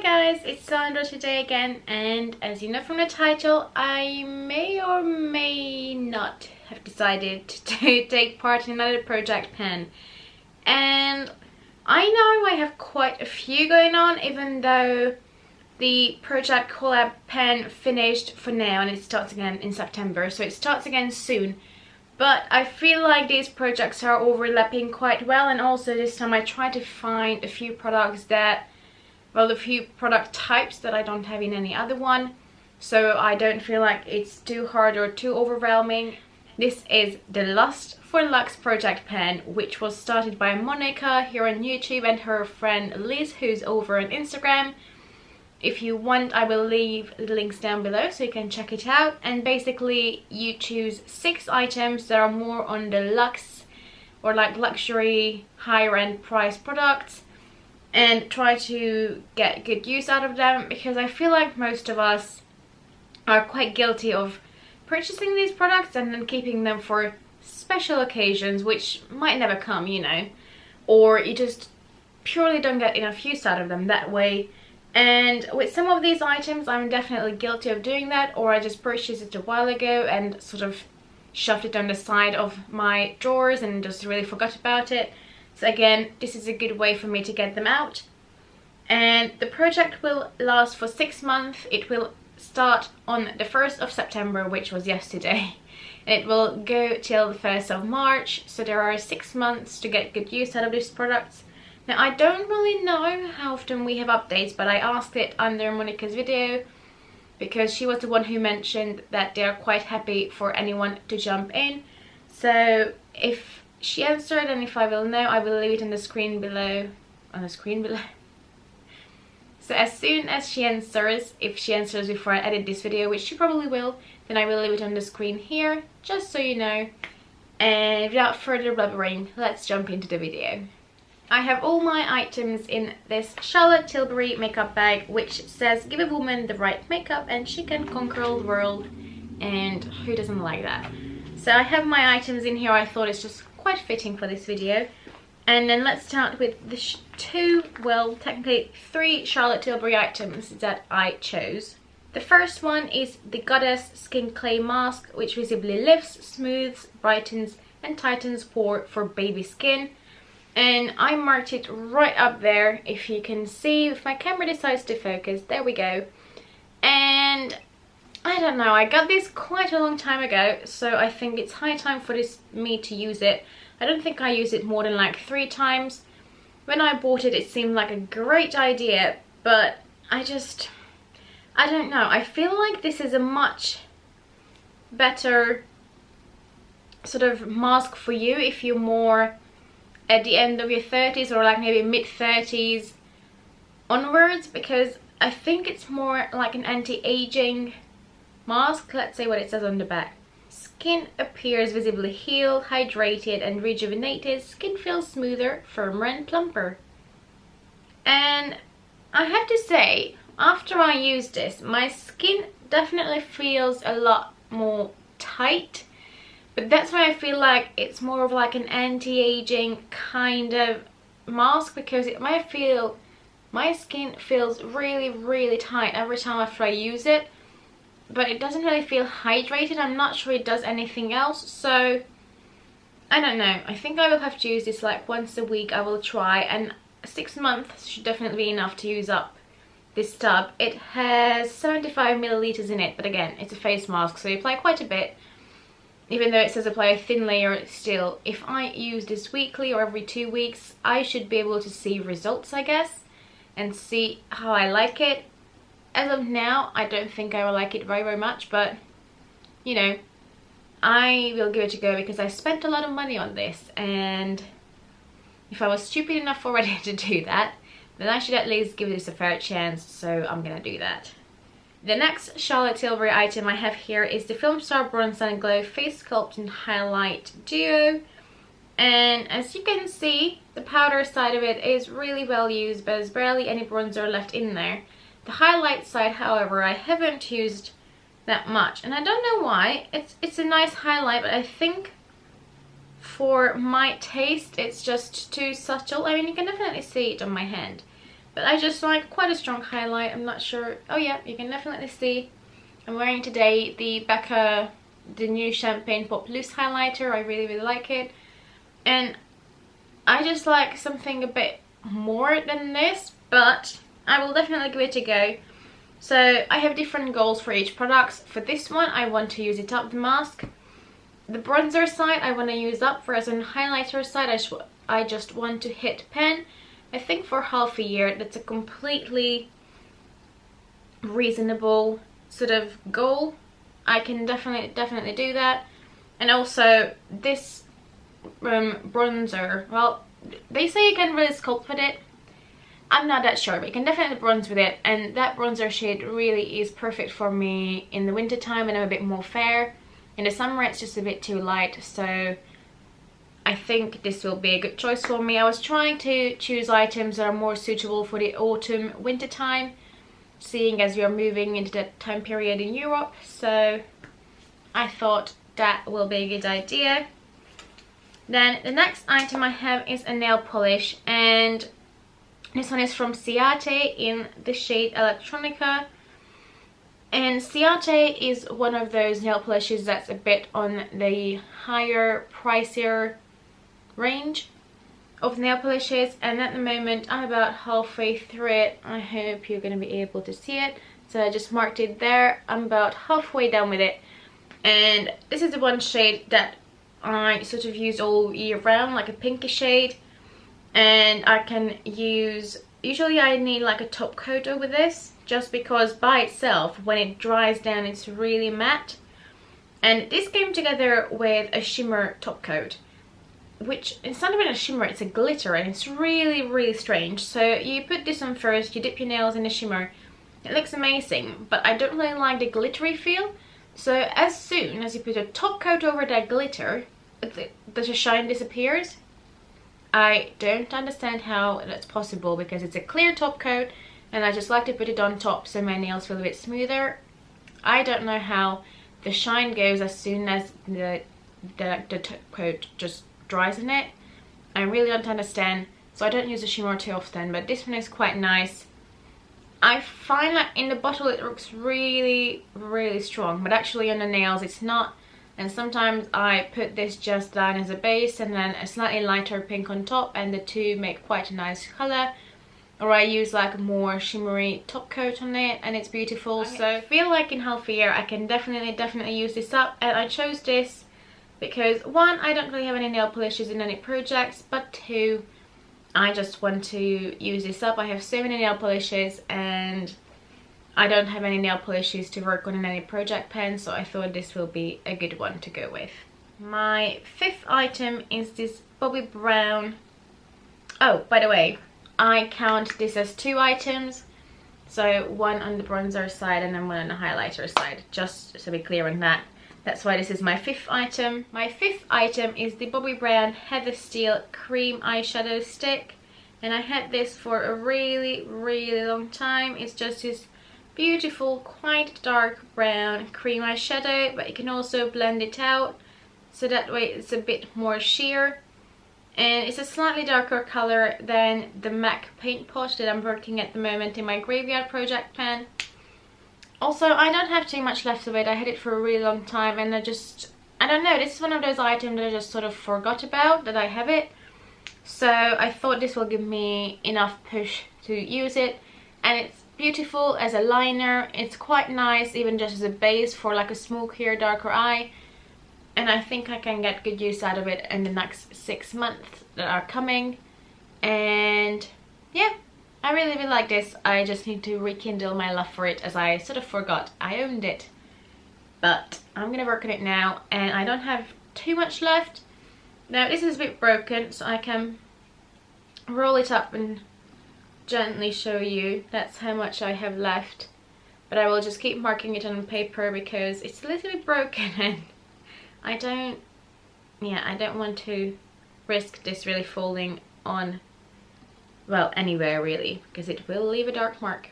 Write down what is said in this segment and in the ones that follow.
guys, it's Sandra today again, and as you know from the title, I may or may not have decided to take part in another project pen. And I know I have quite a few going on, even though the project collab pen finished for now and it starts again in September, so it starts again soon. But I feel like these projects are overlapping quite well, and also this time I tried to find a few products that, well, a few product types that I don't have in any other one, so I don't feel like it's too hard or too overwhelming. This is the Lust for Luxe project pen, which was started by Monica here on YouTube and her friend Liz, who's over on Instagram. If you want, I will leave the links down below so you can check it out. And basically you choose 6 items that are more on the luxe or like luxury higher end price products, and try to get good use out of them, because I feel like most of us are quite guilty of purchasing these products and then keeping them for special occasions which might never come, you know, or you just purely don't get enough use out of them that way. And with some of these items I'm definitely guilty of doing that, or I just purchased it a while ago and sort of shoved it on the side of my drawers and just really forgot about it. So again, this is a good way for me to get them out. And the project will last for 6 months. It will start on the 1st of September, which was yesterday, and it will go till the 1st of March. So there are 6 months to get good use out of these products. Now I don't really know how often we have updates, but I asked it under Monica's video because she was the one who mentioned that they are quite happy for anyone to jump in. So if she answered, and if I will know, I will leave it on the screen below. So as soon as she answers, if she answers before I edit this video, which she probably will, then I will leave it on the screen here, just so you know. And without further blubbering, let's jump into the video. I have all my items in this Charlotte Tilbury makeup bag, which says give a woman the right makeup and she can conquer the world, and who doesn't like that? So I have my items in here. I thought it's just quite fitting for this video. And then let's start with the technically 3 Charlotte Tilbury items that I chose. The first one is the Goddess Skin Clay Mask, which visibly lifts, smooths, brightens and tightens pore for baby skin. And I marked it right up there, if you can see, if my camera decides to focus. There we go. And I don't know, I got this quite a long time ago, so I think it's high time for me to use it. I don't think I used it more than like 3 times. When I bought it, it seemed like a great idea, but I don't know. I feel like this is a much better sort of mask for you if you're more at the end of your 30s or like maybe mid-30s onwards, because I think it's more like an anti-aging mask. Let's see what it says on the back. Skin appears visibly healed, hydrated and rejuvenated. Skin feels smoother, firmer and plumper. And I have to say, after I use this, my skin definitely feels a lot more tight. But that's why I feel like it's more of like an anti-aging kind of mask, because my skin feels really tight every time after I use it, but it doesn't really feel hydrated. I'm not sure it does anything else, so I don't know. I think I will have to use this like once a week. I will try, and 6 months should definitely be enough to use up this tub. It has 75 milliliters in it, but again, it's a face mask, so you apply quite a bit. Even though it says apply a thin layer, still, if I use this weekly or every 2 weeks, I should be able to see results, I guess, and see how I like it. As of now, I don't think I will like it very much, but, you know, I will give it a go because I spent a lot of money on this, and if I was stupid enough already to do that, then I should at least give this a fair chance, so I'm gonna do that. The next Charlotte Tilbury item I have here is the Film Star Bronze and Glow Face Sculpt and Highlight Duo. And as you can see, the powder side of it is really well used, but there's barely any bronzer left in there. The highlight side, however, I haven't used that much, and I don't know why. It's a nice highlight, but I think for my taste it's just too subtle. I mean, you can definitely see it on my hand, but I just like quite a strong highlight. I'm not sure. Oh yeah, you can definitely see I'm wearing today the Becca, the new Champagne Pop Loose highlighter. I really like it, and I just like something a bit more than this, but I will definitely give it a go. So I have different goals for each product. For this one, I want to use it up, the mask. The bronzer side I want to use up, whereas on highlighter side I just want to hit pan. I think for half a year that's a completely reasonable sort of goal. I can definitely do that. And also this bronzer, well, they say you can really sculpt with it. I'm not that sure, but you can definitely bronze with it, and that bronzer shade really is perfect for me in the winter time when I'm a bit more fair. In the summer it's just a bit too light, so I think this will be a good choice for me. I was trying to choose items that are more suitable for the autumn winter time, seeing as we are moving into that time period in Europe, so I thought that will be a good idea. Then the next item I have is a nail polish, and this one is from Ciate in the shade Electronica. And Ciate is one of those nail polishes that's a bit on the higher, pricier range of nail polishes, and at the moment I'm about halfway through it. I hope you're going to be able to see it. So I just marked it there. I'm about halfway done with it, and this is the one shade that I sort of use all year round, like a pinky shade. And I can use, usually I need like a top coat over this, just because by itself when it dries down it's really matte. And this came together with a shimmer top coat, which it's not even a shimmer, it's a glitter, and it's really strange. So you put this on first, you dip your nails in the shimmer, it looks amazing, but I don't really like the glittery feel. So as soon as you put a top coat over that glitter, the shine disappears. I don't understand how that's possible, because it's a clear top coat and I just like to put it on top so my nails feel a bit smoother. I don't know how the shine goes as soon as the top coat just dries in it. I really don't understand, so I don't use the shimmer too often, but this one is quite nice. I find that in the bottle it looks really strong, but actually on the nails it's not. And sometimes I put this just down as a base and then a slightly lighter pink on top, and the two make quite a nice colour. Or I use like a more shimmery top coat on it and it's beautiful. So I feel like in half a year I can definitely use this up, and I chose this because one, I don't really have any nail polishes in any projects, but two, I just want to use this up. I have so many nail polishes and I don't have any nail polishes to work on in any project pen, so I thought this will be a good one to go with. My fifth item is this Bobbi Brown. Oh, by the way, I count this as two items. So one on the bronzer side and then one on the highlighter side, just to be clear on that. That's why this is my fifth item. My fifth item is the Bobbi Brown Heather Steel Cream Eyeshadow Stick. And I had this for a really long time. It's just this beautiful, quite dark brown cream eyeshadow, but you can also blend it out so that way it's a bit more sheer, and it's a slightly darker color than the MAC paint pot that I'm working at the moment in my Graveyard project pan. Also, I don't have too much left of it. I had it for a really long time and I don't know, this is one of those items that I just sort of forgot about that I have it, so I thought this will give me enough push to use it. And it's beautiful as a liner, it's quite nice even just as a base for like a smokier, darker eye, and I think I can get good use out of it in the next 6 months that are coming. And yeah, I really like this. I just need to rekindle my love for it, as I sort of forgot I owned it, but I'm gonna work on it now, and I don't have too much left. Now this is a bit broken, so I can roll it up and gently show you. That's how much I have left, but I will just keep marking it on paper because it's a little bit broken and I don't want to risk this really falling on, well, anywhere really, because it will leave a dark mark.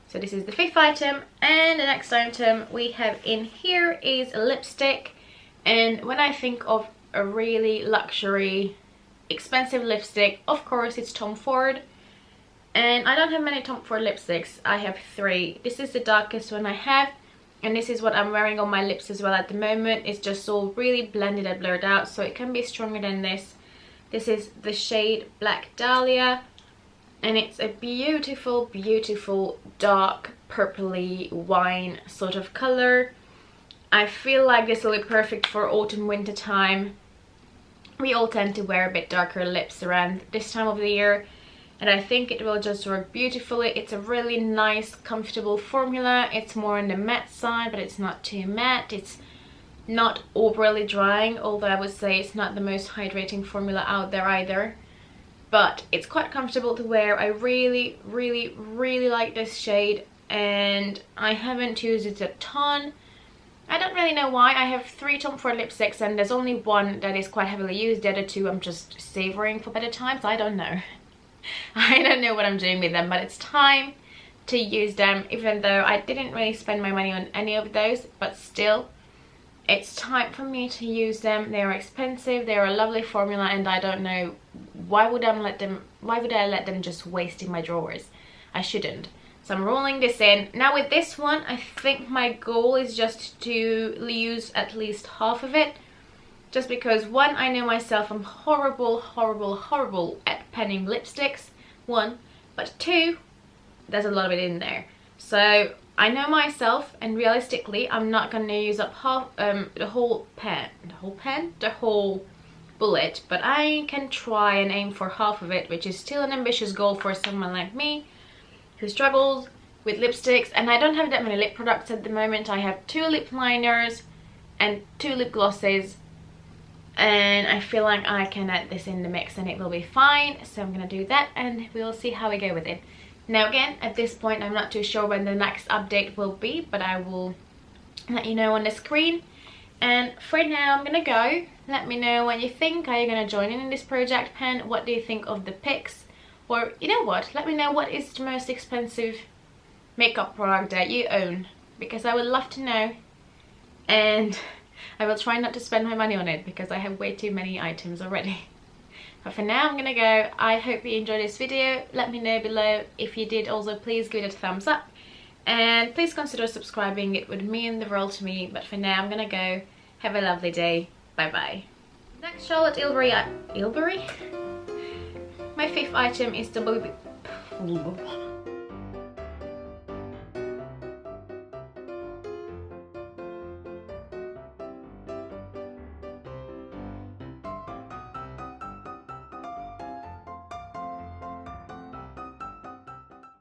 So this is the fifth item, and the next item we have in here is a lipstick. And when I think of a really luxury expensive lipstick, of course it's Tom Ford. And I don't have many Tom Ford lipsticks. I have 3. This is the darkest one I have, and this is what I'm wearing on my lips as well at the moment. It's just all really blended and blurred out, so it can be stronger than this. This is the shade Black Dahlia, and it's a beautiful, beautiful dark purpley wine sort of color. I feel like this will be perfect for autumn winter time. We all tend to wear a bit darker lips around this time of the year, and I think it will just work beautifully. It's a really nice, comfortable formula. It's more on the matte side, but it's not too matte. It's not overly drying, although I would say it's not the most hydrating formula out there either. But it's quite comfortable to wear. I really, really, really like this shade, and I haven't used it a ton. I don't really know why. I have 3 Tom Ford lipsticks, and there's only one that is quite heavily used. The other 2 I'm just savouring for better times. I don't know. I don't know what I'm doing with them, but it's time to use them, even though I didn't really spend my money on any of those, but still. It's time for me to use them. They are expensive, they are a lovely formula, and I don't know why would I let them just waste in my drawers. I shouldn't. So I'm rolling this in. Now with this one, I think my goal is just to use at least half of it. Just because, one, I know myself, I'm horrible, horrible, horrible at penning lipsticks, 1. But 2, there's a lot of it in there. So I know myself, and realistically I'm not going to use up half the whole bullet, but I can try and aim for half of it, which is still an ambitious goal for someone like me who struggles with lipsticks. And I don't have that many lip products at the moment. I have 2 lip liners and 2 lip glosses, and I feel like I can add this in the mix and it will be fine. So I'm gonna do that, and we'll see how we go with it. Now again, at this point I'm not too sure when the next update will be, but I will let you know on the screen. And for now I'm gonna go. Let me know what you think. Are you gonna join in this project pen? What do you think of the picks? Or you know what, let me know what is the most expensive makeup product that you own, because I would love to know, and I will try not to spend my money on it because I have way too many items already. But for now I'm gonna go. I hope you enjoyed this video. Let me know below. If you did, also please give it a thumbs up, and please consider subscribing. It would mean the world to me. But for now I'm gonna go. Have a lovely day. Bye bye. Next Charlotte Tilbury. My 5th item is the